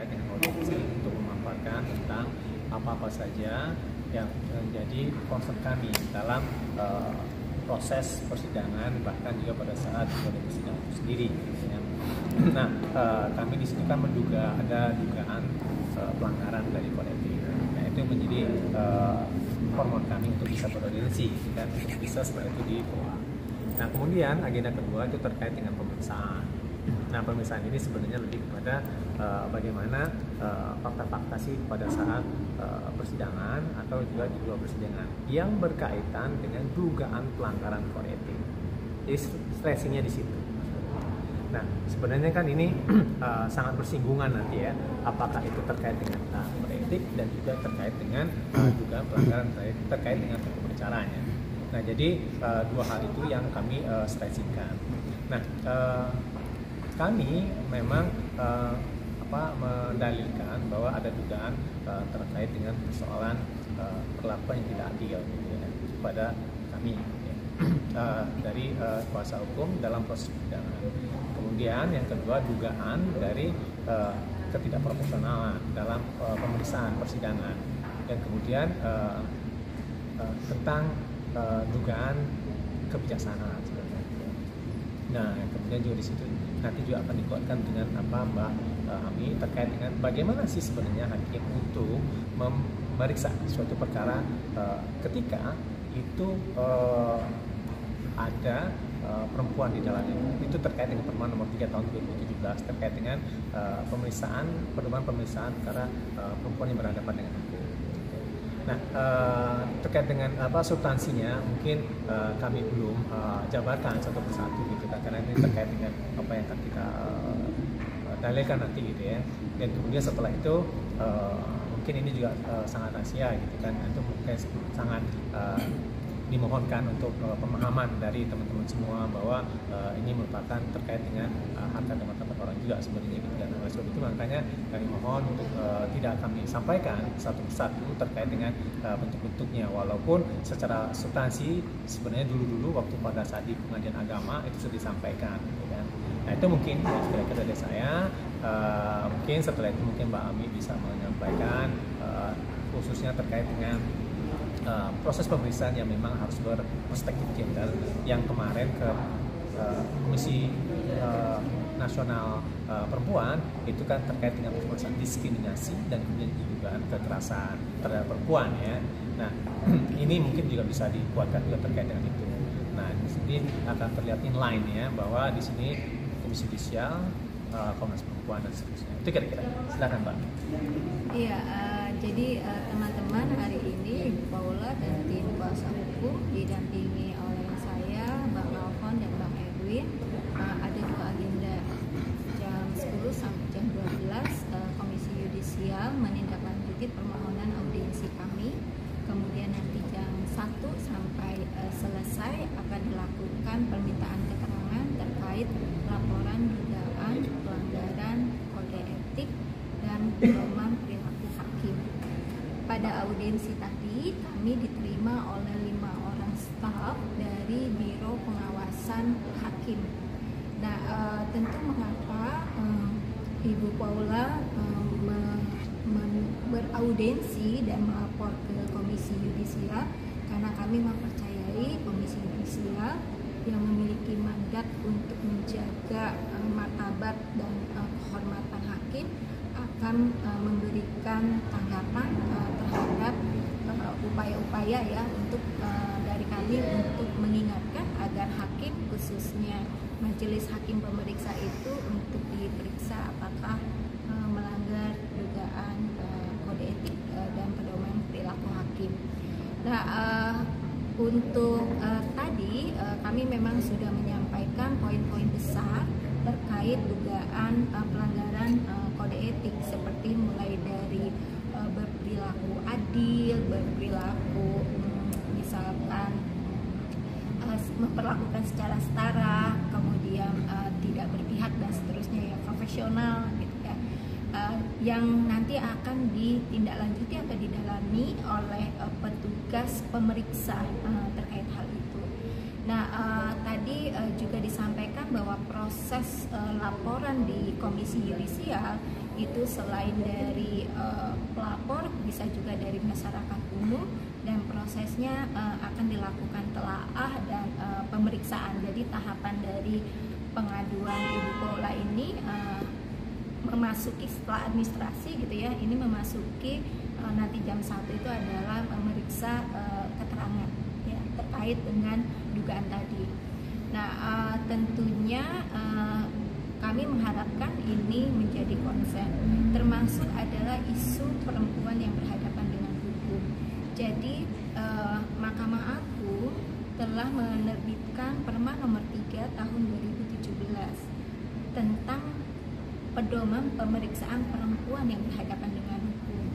terkait dengan kode etik untuk memaparkan tentang apa-apa saja yang menjadi concern kami dalam proses persidangan, bahkan juga pada saat kode persidangan itu sendiri. Nah, kami di sini kan menduga ada dugaan pelanggaran dari kode etik. Nah, itu menjadi hormon kami untuk bisa beraudiensi dan untuk bisa setelah itu ditolak. Nah, kemudian agenda kedua itu terkait dengan pemeriksaan. Nah, pemeriksaan ini sebenarnya lebih kepada bagaimana fakta-fakta sih pada saat persidangan atau juga di luar persidangan yang berkaitan dengan dugaan pelanggaran kode etik. Jadi stressingnya di situ. Nah, sebenarnya kan ini sangat bersinggungan nanti ya, apakah itu terkait dengan kode etik dan juga terkait dengan dugaan pelanggaran terkait dengan hukum acaranya. Nah, jadi dua hal itu yang kami stressingkan. Nah, kami memang mendalilkan bahwa ada dugaan terkait dengan persoalan perlakuan yang tidak adil ya, kepada kami ya, dari kuasa hukum dalam proses persidangan. Kemudian yang kedua dugaan dari ketidakprofesionalan dalam pemeriksaan persidangan. Dan kemudian tentang dugaan kebijaksanaan sebenarnya. Nah, kemudian juga di situ nanti juga akan dikuatkan dengan apa Mbak Ami terkait dengan bagaimana sih sebenarnya hakim untuk memeriksa suatu perkara ketika itu ada perempuan di dalamnya. Itu terkait dengan Permen Nomor 3 Tahun 2017 terkait dengan pedoman pemeriksaan perkara perempuan yang berhadapan dengan hukum. Nah, terkait dengan substansinya mungkin kami belum jabarkan satu persatu gitu kan, karena ini terkait dengan apa yang akan kita dalilkan nanti gitu ya. Dan kemudian setelah itu mungkin ini juga sangat rahasia gitu kan, itu mungkin sangat dimohonkan untuk pemahaman dari teman-teman semua bahwa ini merupakan terkait dengan harta dan martabat orang juga sebenarnya gitu kan. Oleh sebab itu makanya kami mohon untuk tidak kami sampaikan satu persatu terkait dengan bentuk-bentuknya, walaupun secara substansi sebenarnya dulu-dulu waktu pada saat di pengajian agama itu sudah disampaikan gitu kan. Nah, itu mungkin kira-kira dari saya. Mungkin setelah itu mungkin Mbak Ami bisa menyampaikan khususnya terkait dengan proses pemeriksaan yang memang harus berperspektif gender yang kemarin ke Komisi Nasional Perempuan itu kan terkait dengan pemeriksaan diskriminasi dan kemudian juga kekerasan terhadap perempuan ya. Nah, ini mungkin juga bisa dikuatkan juga terkait dengan itu. Nah, di sini akan terlihat inline ya bahwa di sini Komisi Judisial, Komnas Perempuan dan seterusnya. Itu kira-kira. Silakan Mbak. Iya, jadi teman-teman hari ini Ibu Paula dan tim kuasa hukum didampingi oleh saya, Bang Alfon dan Bang Edwin. Ada juga agenda jam 10 sampai jam 12 Komisi Yudisial menindaklanjuti permohonan audiensi kami. Kemudian nanti jam 1 sampai selesai akan dilakukan permintaan keterangan terkait laporan dugaan pelanggaran kode etik dan pedoman perilaku hakim. Pada audiensi tadi kami diterima oleh 5 orang staf dari Biro Pengawasan Hakim. Nah, tentu mengapa Ibu Paula beraudiensi dan melapor ke Komisi Yudisial, karena kami mempercayai Komisi Yudisial yang memiliki mandat untuk menjaga martabat dan kehormatan hakim akan memberikan tanggapan terhadap upaya-upaya ya untuk dari kami untuk mengingatkan agar hakim khususnya majelis hakim pemeriksa itu untuk diperiksa apakah melanggar dugaan kode etik dan pedoman perilaku hakim. Nah, untuk tadi kami memang sudah menyampaikan poin-poin besar terkait dugaan pelanggaran kode etik, seperti mulai dari berperilaku adil, berperilaku misalkan memperlakukan secara setara, kemudian tidak berpihak dan seterusnya ya, profesional gitu ya, yang nanti akan ditindaklanjuti atau didalami oleh petugas pemeriksa terkait hal itu. Nah, tadi juga disampaikan bahwa proses laporan di Komisi Yudisial itu selain dari pelapor bisa juga dari masyarakat umum, dan prosesnya akan dilakukan telaah dan pemeriksaan. Jadi tahapan dari pengaduan Ibu Paula ini memasuki setelah administrasi gitu ya, ini memasuki nanti jam 1 itu adalah memeriksa keterangan ya terkait dengan dugaan tadi. Nah tentunya kami mengharapkan ini menjadi konsen, termasuk adalah isu perempuan yang berhadapan dengan hukum. Jadi Mahkamah Agung telah menerbitkan Perma nomor 3 tahun 2017 tentang pedoman pemeriksaan perempuan yang berhadapan dengan hukum.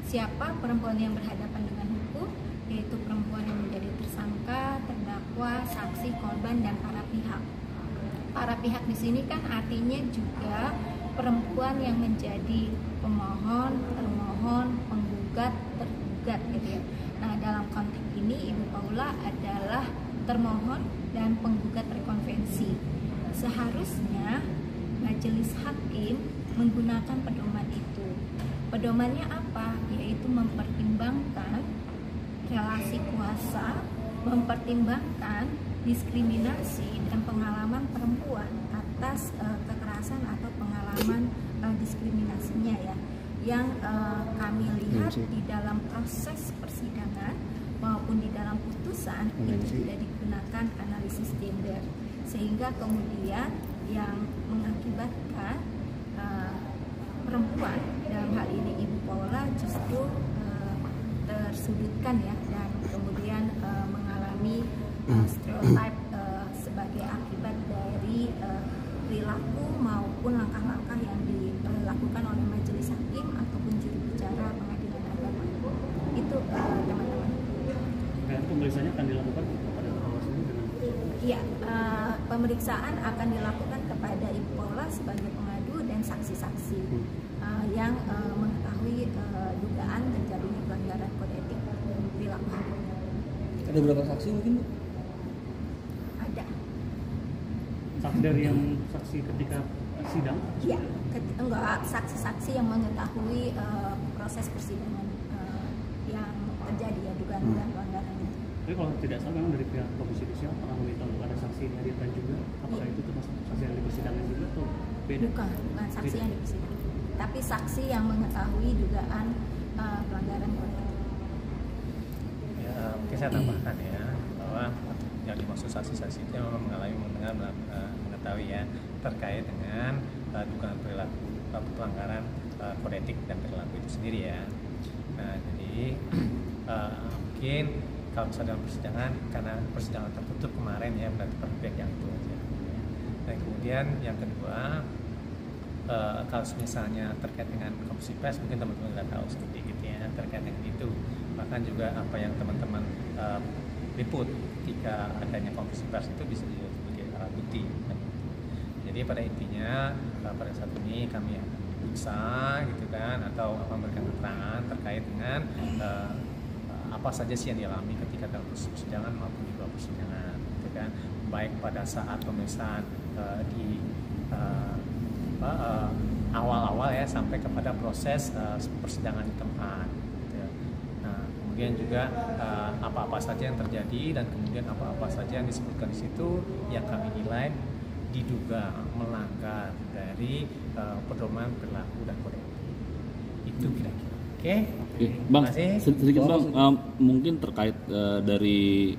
Siapa perempuan yang berhadapan dengan hukum? Yaitu perempuan yang menjadi tersangka, terdakwa, saksi, korban, dan para pihak. Para pihak di sini kan artinya juga perempuan yang menjadi pemohon, termohon, penggugat, tergugat gitu ya. Nah, dalam konteks ini Ibu Paula adalah termohon dan penggugat rekonvensi. Seharusnya majelis hakim menggunakan pedoman itu. Pedomannya apa? Yaitu mempertimbangkan relasi kuasa, mempertimbangkan diskriminasi dan pengalaman perempuan atas kekerasan atau pengalaman diskriminasinya ya, yang kami lihat di dalam proses persidangan maupun di dalam putusan itu tidak digunakan analisis gender, sehingga kemudian yang mengakibatkan perempuan dalam hal ini Ibu Paula justru tersudutkan ya, dan kemudian mengalami stereotip sebagai akibat dari perilaku maupun langkah-langkah yang dilakukan oleh majelis hakim ataupun juru bicara pengadilan agama. Itu teman-teman. Nah, pemeriksaannya akan dilakukan kepada Bawaslu dengan? Iya, pemeriksaan akan dilakukan kepada Ibu Paula sebagai pengadu dan saksi-saksi yang mengetahui dugaan terjadinya pelanggaran kode etik dan perilaku hakim. Ada berapa saksi mungkin, Bu? Ada. Saksi dari yang saksi ketika sidang? Iya, enggak, saksi-saksi yang mengetahui proses persidangan yang terjadi ya, dugaan-dugaan pelanggaran itu. Tapi kalau tidak salah memang dari pihak Komisi Judisial pernah meminta untuk ada saksi yang dihadirkan juga. Apakah itu termasuk saksi yang di persidangan juga atau beda? Bukan saksi Beda. yang di persidangan, tapi saksi yang mengetahui dugaan pelanggaran kode etik. Ya, mungkin saya tambahkan ya, bahwa yang dimaksud saksi-saksi itu memang mengalami mengetahui ya terkait dengan dugaan perilaku pelanggaran kode etik dan perilaku itu sendiri ya. Nah, jadi mungkin kalau misalnya dalam persidangan, karena persidangan tertutup kemarin ya, berarti per pihak yang itu aja. Dan kemudian yang kedua, kalau misalnya terkait dengan komisi pers, mungkin teman-teman sudah tahu sedikit ya terkait dengan itu. Bahkan juga apa yang teman-teman liput ketika adanya komisi pers itu bisa jadi sebagai alat bukti. Jadi pada intinya pada saat ini kami periksa gitu kan, atau memberikan keterangan terkait dengan apa saja sih yang dialami ketika dalam persidangan maupun di luar persidangan gitu kan, baik pada saat pemeriksaan di awal-awal ya sampai kepada proses persidangan di tempat gitu. Nah, kemudian juga apa-apa saja yang terjadi dan kemudian apa-apa saja yang disebutkan di situ yang kami nilai diduga melanggar dari pedoman perilaku dan kode etik. Itu kira-kira. Oke. Bang, sedikit Bang, mungkin terkait dari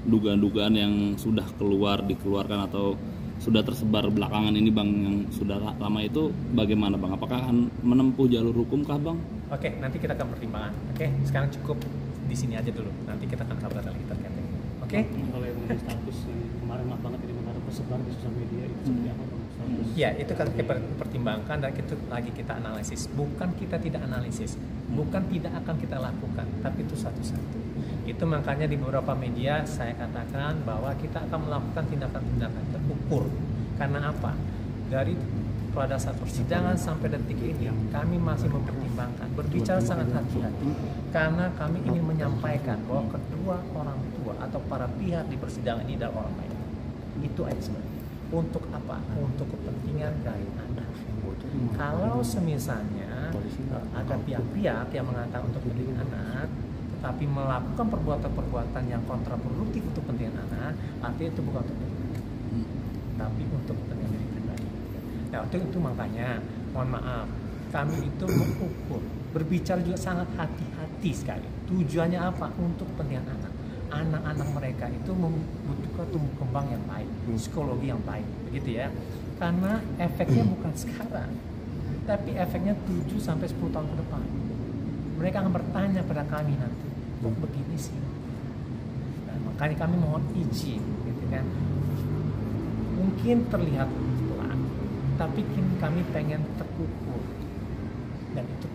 dugaan-dugaan yang sudah dikeluarkan atau sudah tersebar belakangan ini Bang, yang sudah lama itu bagaimana Bang? Apakah akan menempuh jalur hukum kah Bang? Oke, nanti kita akan pertimbangkan. Oke, sekarang cukup di sini aja dulu. Nanti kita akan kabar lagi terkait ini. Oke? Kalau yang mengenai status yang kemarin banget ini mengenai tersebar di sosial media itu seperti apa Bang? Ya, itu kan kita pertimbangkan dan itu lagi kita analisis. Bukan kita tidak analisis, bukan tidak akan kita lakukan, tapi itu satu-satu. Itu makanya di beberapa media saya katakan bahwa kita akan melakukan tindakan-tindakan terukur. Karena apa? Dari pada saat persidangan sampai detik ini kami masih mempertimbangkan, berbicara sangat hati-hati, karena kami ingin menyampaikan bahwa kedua orang tua atau para pihak di persidangan ini adalah orang baik. Itu aja sebenarnya. Untuk apa? Untuk kepentingan dari anak. Kalau semisalnya ada pihak-pihak yang mengatakan untuk kepentingan anak, tetapi melakukan perbuatan-perbuatan yang kontraproduktif untuk kepentingan anak, artinya itu bukan untuk kepentingan anak, tapi untuk kepentingan diri pribadi. Nah, itu makanya, mohon maaf, kami itu mengukur, berbicara juga sangat hati-hati sekali. Tujuannya apa? Untuk kepentingan anak. Anak-anak mereka itu membutuhkan tumbuh kembang yang baik, psikologi yang baik, begitu ya. Karena efeknya bukan sekarang, tapi efeknya 7-10 tahun ke depan. Mereka akan bertanya pada kami nanti, kok begini sih? Nah, makanya kami mohon izin, gitu kan. Mungkin terlihat pelan, tapi kami pengen terukur dan itu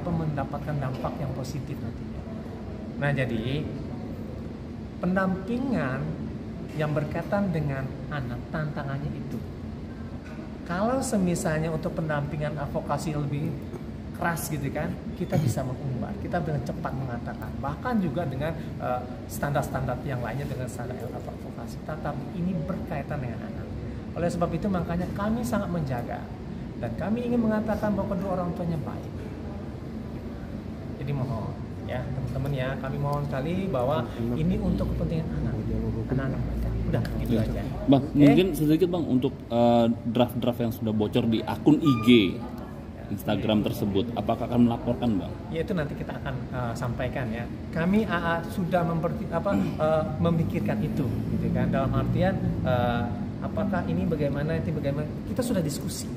mendapatkan dampak yang positif nantinya. Nah, jadi pendampingan yang berkaitan dengan anak, tantangannya itu. Kalau semisalnya untuk pendampingan advokasi lebih keras gitu kan, kita bisa mengumbar, kita dengan cepat mengatakan, bahkan juga dengan standar-standar yang lainnya dengan standar advokasi. Tetapi ini berkaitan dengan anak. Oleh sebab itu makanya kami sangat menjaga dan kami ingin mengatakan bahwa kedua orang tuanya baik. Jadi mohon ya teman-teman ya, kami mohon sekali bahwa ini untuk kepentingan anak-anak mereka. Udah gitu aja. Bang, mungkin sedikit Bang untuk draft-draft yang sudah bocor di akun IG Instagram tersebut, apakah akan melaporkan Bang? Ya itu nanti kita akan sampaikan ya. Kami sudah memikirkan itu, gitu kan. Dalam artian apakah ini bagaimana, kita sudah diskusi.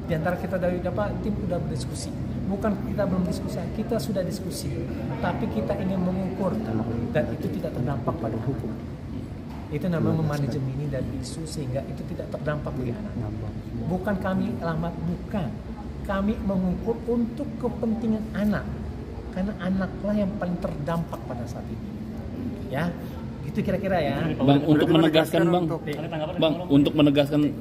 Di antara kita dari tim sudah berdiskusi. Bukan kita belum diskusi, kita sudah diskusi. Tapi kita ingin mengukur dan itu tidak terdampak pada hukum. Itu namanya memanajemen ini dari isu sehingga itu tidak terdampak bagi anak. Bukan kami lambat, bukan. Kami mengukur untuk kepentingan anak. Karena anaklah yang paling terdampak pada saat ini. Ya, itu kira-kira ya. Bang, untuk menegaskan Bang, untuk menegaskan